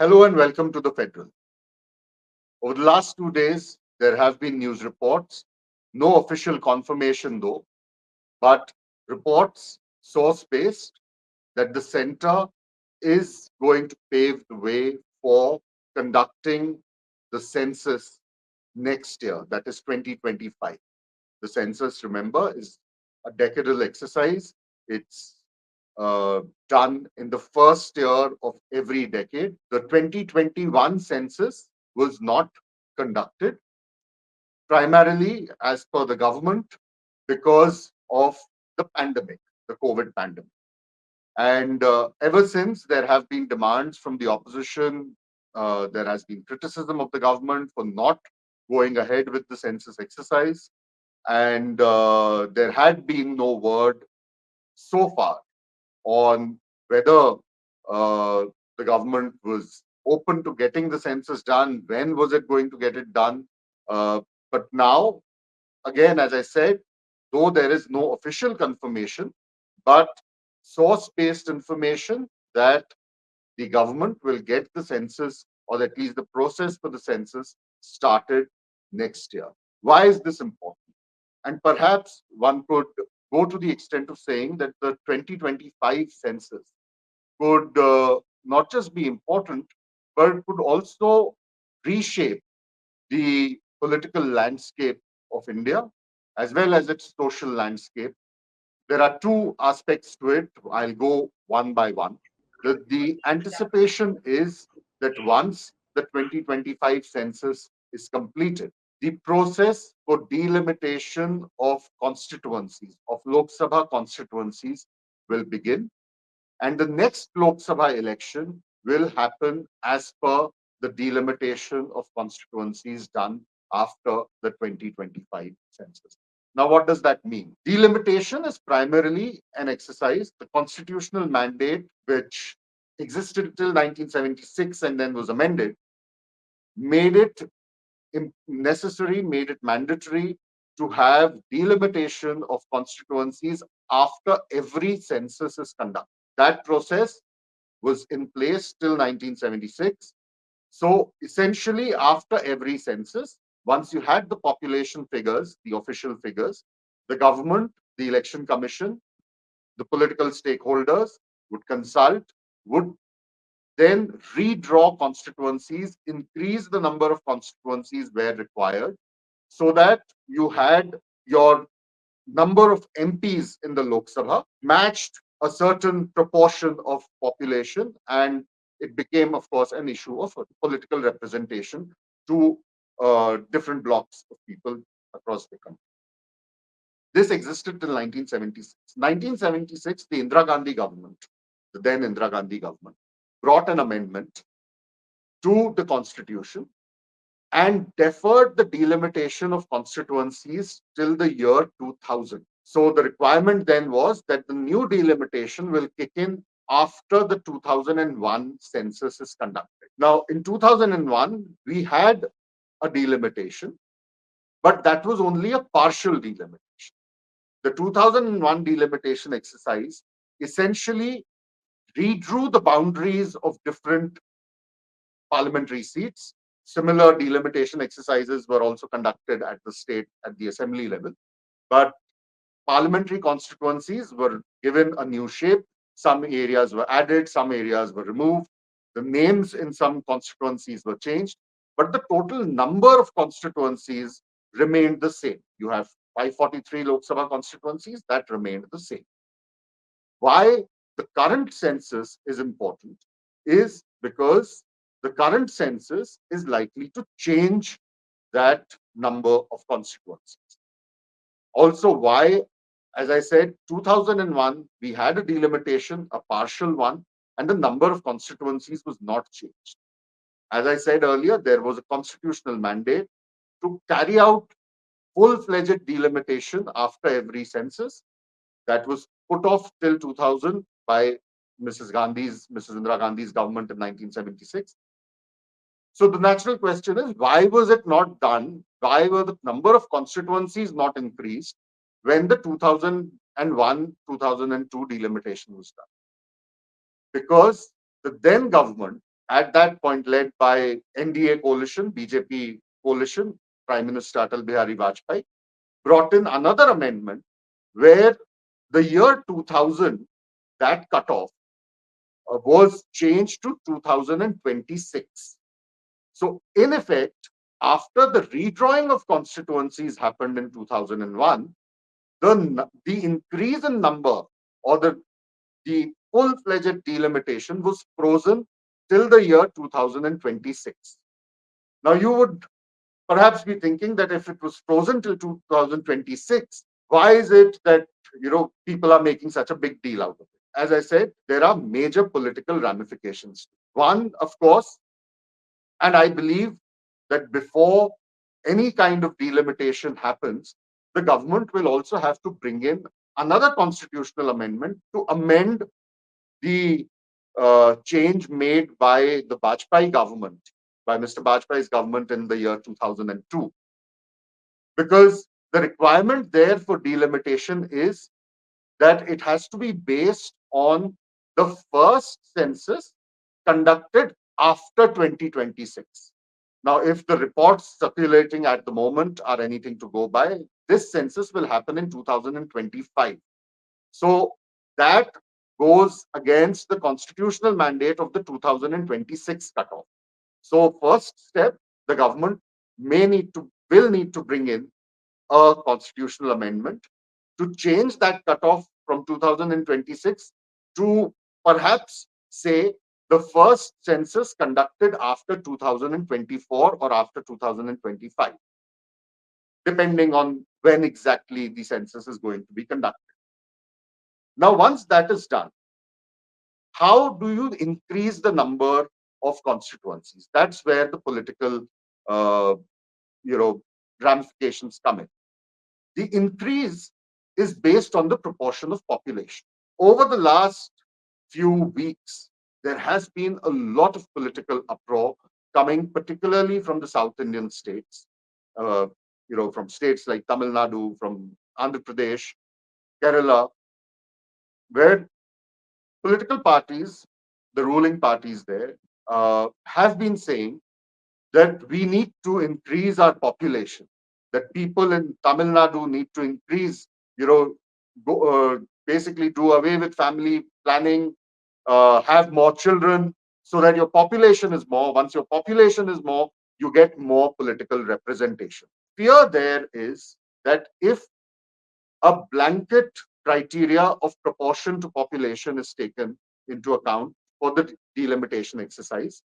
Hello and welcome to the Federal. Over the last 2 days, there have been news reports, no official confirmation though, but reports, source based, that the center is going to pave the way for conducting the census next year, that is 2025. The census, remember, is a decadal exercise. It's done in the first year of every decade. The 2021 census was not conducted, primarily as per the government, because of the pandemic, the COVID pandemic. And ever since, there have been demands from the opposition. There has been criticism of the government for not going ahead with the census exercise. And there had been no word so far on whether the government was open to getting the census done, when was it going to get it done. But now, again, as I said, though there is no official confirmation, but source based information that the government will get the census, or at least the process for the census, started next year. Why is this important? And perhaps one could go to the extent of saying that the 2025 census could not just be important, but it could also reshape the political landscape of India as well as its social landscape. There are two aspects to it. I'll go one by one. The anticipation is that once the 2025 census is completed, the process for delimitation of constituencies, of Lok Sabha constituencies, will begin. And the next Lok Sabha election will happen as per the delimitation of constituencies done after the 2025 census. Now, what does that mean? Delimitation is primarily an exercise. The constitutional mandate, which existed till 1976 and then was amended, made it necessary, made it mandatory to have delimitation of constituencies after every census is conducted. That process was in place till 1976. So essentially, after every census, once you had the population figures, the official figures, the government, the election commission, the political stakeholders would consult, would then redraw constituencies, increase the number of constituencies where required, so that you had your number of MPs in the Lok Sabha matched a certain proportion of population, and it became, of course, an issue of political representation to different blocks of people across the country. This existed till 1976. 1976, the Indira Gandhi government, the then Indira Gandhi government, brought an amendment to the constitution and deferred the delimitation of constituencies till the year 2000. So the requirement then was that the new delimitation will kick in after the 2001 census is conducted. Now, in 2001, we had a delimitation, but that was only a partial delimitation. The 2001 delimitation exercise essentially redrew the boundaries of different parliamentary seats. Similar delimitation exercises were also conducted at the state, at the assembly level. But parliamentary constituencies were given a new shape. Some areas were added, some areas were removed. The names in some constituencies were changed, but the total number of constituencies remained the same. You have 543 Lok Sabha constituencies, that remained the same. Why the current census is important is because the current census is likely to change that number of constituencies. Also, why, as I said, 2001, we had a delimitation, a partial one, and the number of constituencies was not changed. As I said earlier, there was a constitutional mandate to carry out full-fledged delimitation after every census. That was put off till 2000 by Mrs. Indira Gandhi's government in 1976. So the natural question is, why was it not done? Why were the number of constituencies not increased when the 2001, 2002 delimitation was done? Because the then government at that point led by NDA coalition, BJP coalition, Prime Minister Atal Bihari Vajpayee, brought in another amendment where the year 2000, that cutoff was changed to 2026. So, in effect, after the redrawing of constituencies happened in 2001, the increase in number or the full-fledged delimitation was frozen till the year 2026. Now, you would perhaps be thinking that if it was frozen till 2026, why is it that people are making such a big deal out of it? As I said, there are major political ramifications. One, of course, and I believe that before any kind of delimitation happens, the government will also have to bring in another constitutional amendment to amend the change made by the Vajpayee government, by Mr. Vajpayee's government in the year 2002. Because the requirement there for delimitation is that it has to be based on the first census conducted after 2026. Now, if the reports circulating at the moment are anything to go by, this census will happen in 2025. So that goes against the constitutional mandate of the 2026 cutoff. So first step, the government will need to bring in a constitutional amendment to change that cutoff from 2026 to perhaps say the first census conducted after 2024 or after 2025, depending on when exactly the census is going to be conducted. Now, once that is done, how do you increase the number of constituencies? That's where the political, uh, you know, ramifications come in. The increase is based on the proportion of population. Over the last few weeks, there has been a lot of political uproar coming, particularly from the South Indian states, uh, from states like Tamil Nadu, from Andhra Pradesh, Kerala, where political parties, the ruling parties there, have been saying that we need to increase our population, that people in Tamil Nadu need to increase, you know, basically do away with family planning, have more children, so that your population is more. Once your population is more, you get more political representation. Fear there is that if a blanket criteria of proportion to population is taken into account for the delimitation exercise,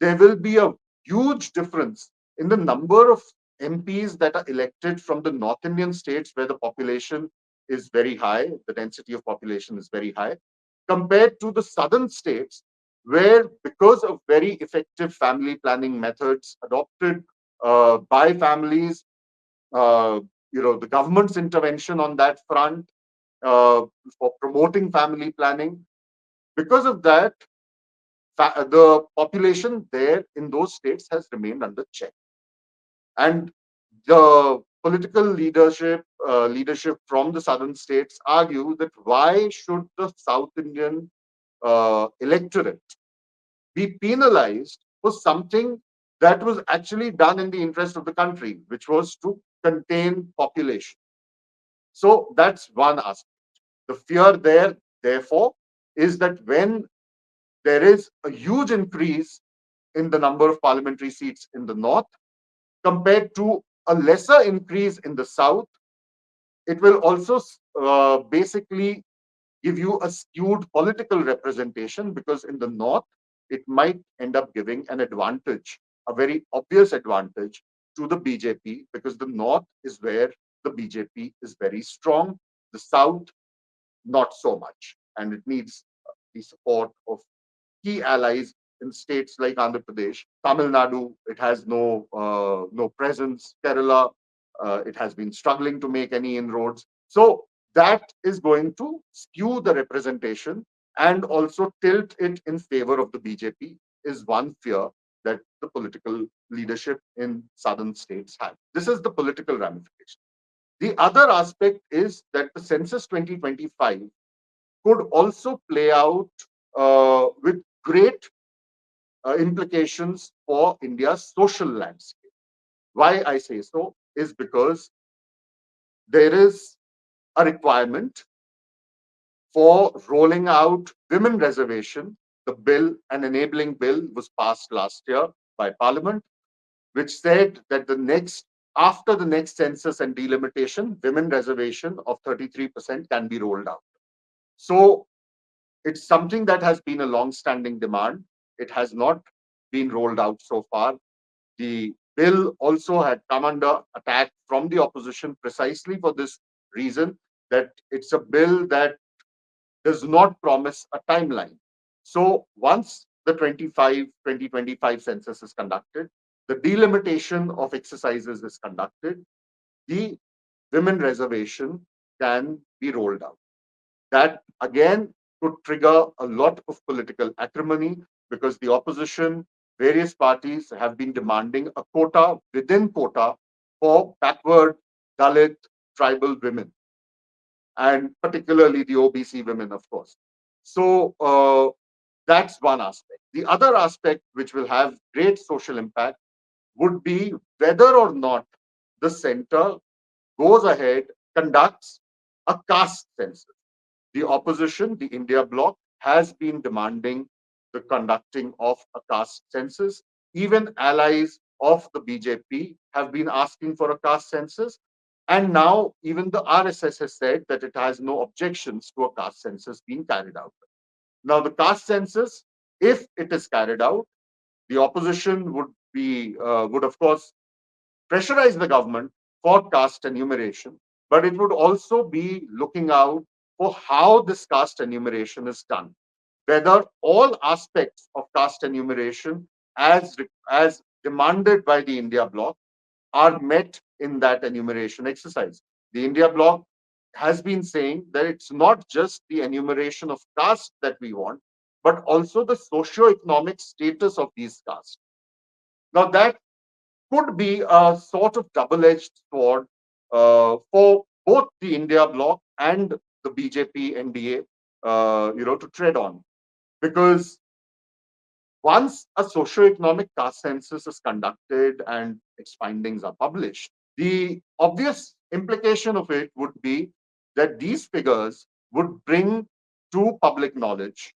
there will be a huge difference in the number of MPs that are elected from the North Indian states where the population is very high, the density of population is very high, compared to the southern states where, because of very effective family planning methods adopted by families, uh, the government's intervention on that front for promoting family planning, because of that, the population there in those states has remained under check. And the political leadership from the southern states argue that why should the South Indian electorate be penalized for something that was actually done in the interest of the country, which was to contain population. So that's one aspect. The fear there, therefore, is that when there is a huge increase in the number of parliamentary seats in the north compared to a lesser increase in the south, it will also basically give you a skewed political representation, because in the north, it might end up giving an advantage, a very obvious advantage to the BJP, because the north is where the BJP is very strong, the south, not so much. And it needs the support of key allies in states like Andhra Pradesh, Tamil Nadu. It has no presence. Kerala, it has been struggling to make any inroads. So that is going to skew the representation and also tilt it in favor of the BJP. Is one fear that the political leadership in southern states have. This is the political ramification. The other aspect is that the census 2025 could also play out with great implications for India's social landscape. Why I say so is because there is a requirement for rolling out women reservation. The bill, an enabling bill, was passed last year by Parliament, which said that after the next census and delimitation, women reservation of 33% can be rolled out. So it's something that has been a long-standing demand. It has not been rolled out so far. The bill also had come under attack from the opposition precisely for this reason, that it's a bill that does not promise a timeline. So once the 2025 census is conducted, the delimitation of exercises is conducted, the women reservation can be rolled out. That again could trigger a lot of political acrimony because the opposition, various parties have been demanding a quota within quota for backward Dalit tribal women, and particularly the OBC women, of course. So that's one aspect. The other aspect, which will have great social impact, would be whether or not the center goes ahead, conducts a caste census. The opposition, the India bloc, has been demanding the conducting of a caste census. Even allies of the BJP have been asking for a caste census. And now even the RSS has said that it has no objections to a caste census being carried out. Now, the caste census, if it is carried out, the opposition would of course pressurize the government for caste enumeration, but it would also be looking out for how this caste enumeration is done, whether all aspects of caste enumeration as demanded by the India bloc are met in that enumeration exercise. The India bloc has been saying that it's not just the enumeration of caste that we want, but also the socio-economic status of these castes. Now, that could be a sort of double-edged sword for both the India bloc and the BJP NDA, to tread on, because once a socio-economic caste census is conducted and its findings are published, the obvious implication of it would be that these figures would bring to public knowledge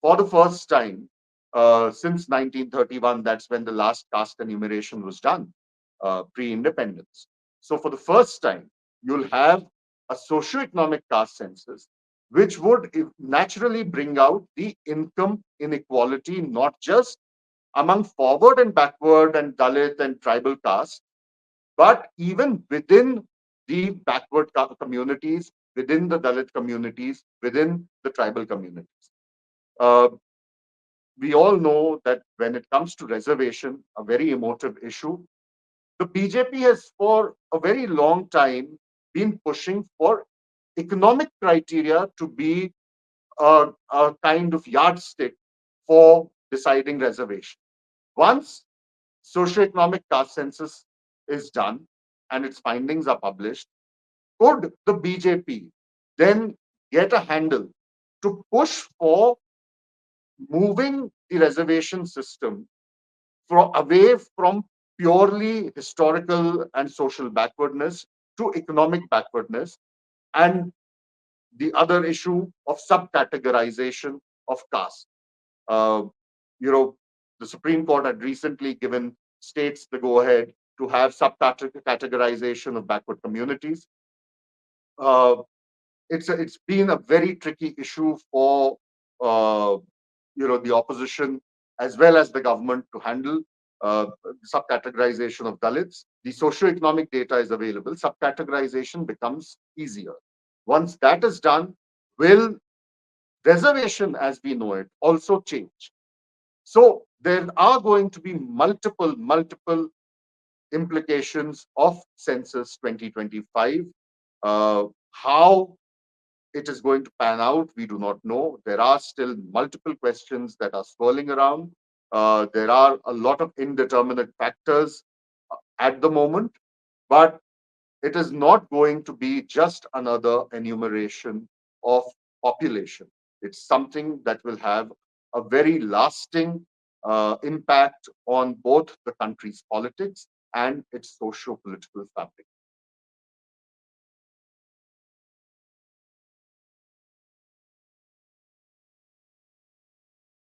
for the first time since 1931. That's when the last caste enumeration was done, pre-independence. So for the first time, you'll have a socio-economic caste census, which would naturally bring out the income inequality, not just among forward and backward and Dalit and tribal castes, but even within the backward communities, within the Dalit communities, within the tribal communities. Uh, we all know that when it comes to reservation, a very emotive issue, the BJP has for a very long time been pushing for economic criteria to be a kind of yardstick for deciding reservation. Once socioeconomic caste census is done and its findings are published, could the BJP then get a handle to push for moving the reservation system away from purely historical and social backwardness to economic backwardness, and the other issue of sub-categorization of caste? Uh, you know, the Supreme Court had recently given states the go-ahead to have sub-categorization of backward communities. Uh, it's been a very tricky issue for uh, the opposition as well as the government to handle subcategorization of Dalits. The socio-economic data is available. Subcategorization becomes easier. Once that is done, will reservation as we know it also change? So there are going to be multiple implications of census 2025. How it is going to pan out, we do not know. There are still multiple questions that are swirling around. There are a lot of indeterminate factors at the moment, but it is not going to be just another enumeration of population. It's something that will have a very lasting impact on both the country's politics and its socio-political fabric.